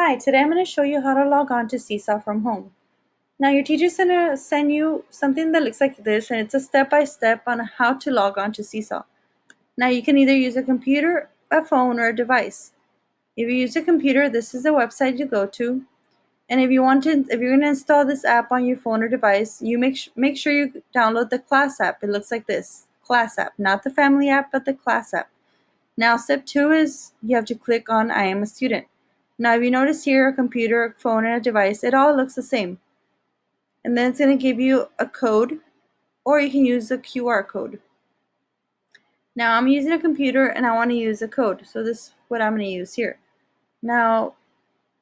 Hi, today I'm going to show you how to log on to Seesaw from home. Now your teacher's going to send you something that looks like this, and it's a step-by-step on how to log on to Seesaw. Now you can either use a computer, a phone, or a device. If you use a computer, this is the website you go to. And if you're going to install this app on your phone or device, you make sure you download the class app. It looks like this, class app, not the family app, but the class app. Now step 2 is you have to click on I am a student. Now if you notice here, a computer, a phone, and a device, it all looks the same. And then it's going to give you a code, or you can use the QR code. Now I'm using a computer and I want to use a code, so this is what I'm going to use here. Now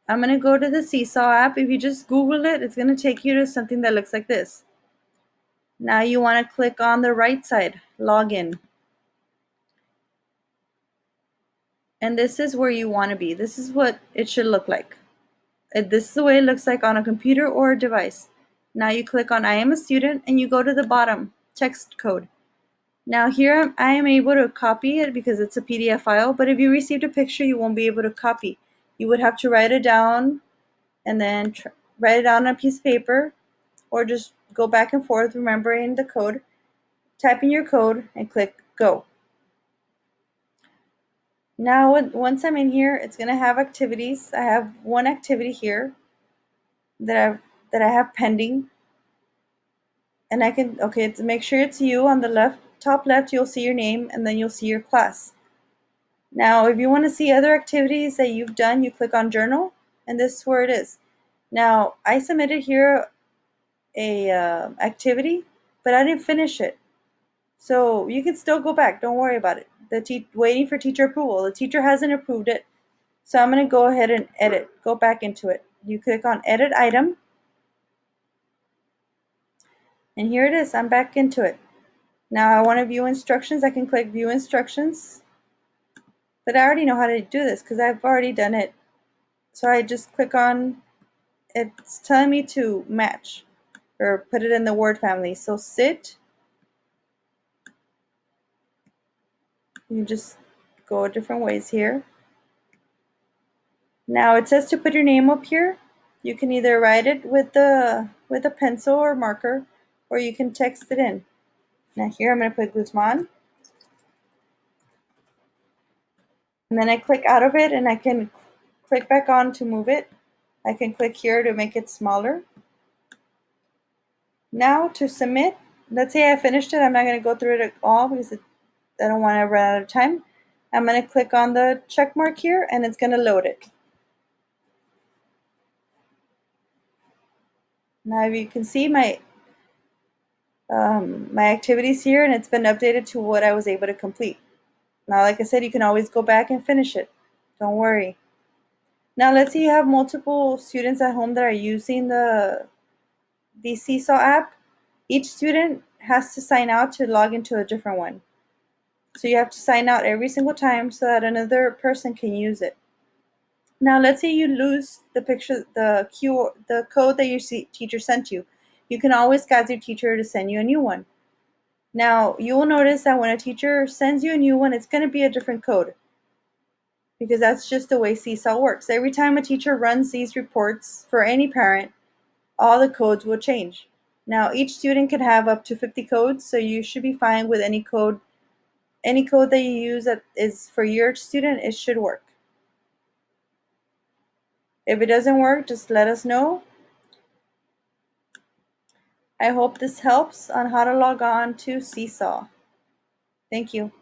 I'm going to go to the Seesaw app. If you just Google it, it's going to take you to something that looks like this. Now you want to click on the right side, login. And this is where you want to be. This is what it should look like. This is the way it looks like on a computer or a device. Now you click on I am a student and you go to the bottom, text code. Now here I am able to copy it because it's a PDF file, but if you received a picture, you won't be able to copy. You would have to write it down and then write it down on a piece of paper, or just go back and forth remembering the code, type in your code, and click go. Now once I'm in here, it's going to have activities. I have one activity here that I have pending. And I can, okay, to make sure it's you, on the top left, you'll see your name, and then you'll see your class. Now, if you want to see other activities that you've done, you click on journal, and this is where it is. Now, I submitted here a activity, but I didn't finish it. So you can still go back. Don't worry about it. Waiting for teacher approval. The teacher hasn't approved it. So I'm going to go ahead and edit. Go back into it. You click on edit item. And here it is. I'm back into it. Now I want to view instructions. I can click view instructions. But I already know how to do this because I've already done it. So I just click on, it's telling me to match or put it in the word family. So sit. You just go different ways here. Now it says to put your name up here. You can either write it with a pencil or marker, or you can text it in. Now here I'm going to put Guzman. And then I click out of it and I can click back on to move it. I can click here to make it smaller. Now to submit, let's say I finished it. I'm not going to go through it all because I don't want to run out of time. I'm going to click on the check mark here and it's going to load it. Now you can see my activities here, and it's been updated to what I was able to complete. Now, like I said, you can always go back and finish it. Don't worry. Now, let's say you have multiple students at home that are using the Seesaw app. Each student has to sign out to log into a different one. So you have to sign out every single time so that another person can use it. Now, let's say you lose the picture, the code that your teacher sent you. You can always ask your teacher to send you a new one. Now, you will notice that when a teacher sends you a new one, it's going to be a different code, because that's just the way Seesaw works. Every time a teacher runs these reports for any parent, all the codes will change. Now, each student can have up to 50 codes, so you should be fine with any code. Any code that you use that is for your student, it should work. If it doesn't work, just let us know. I hope this helps on how to log on to Seesaw. Thank you.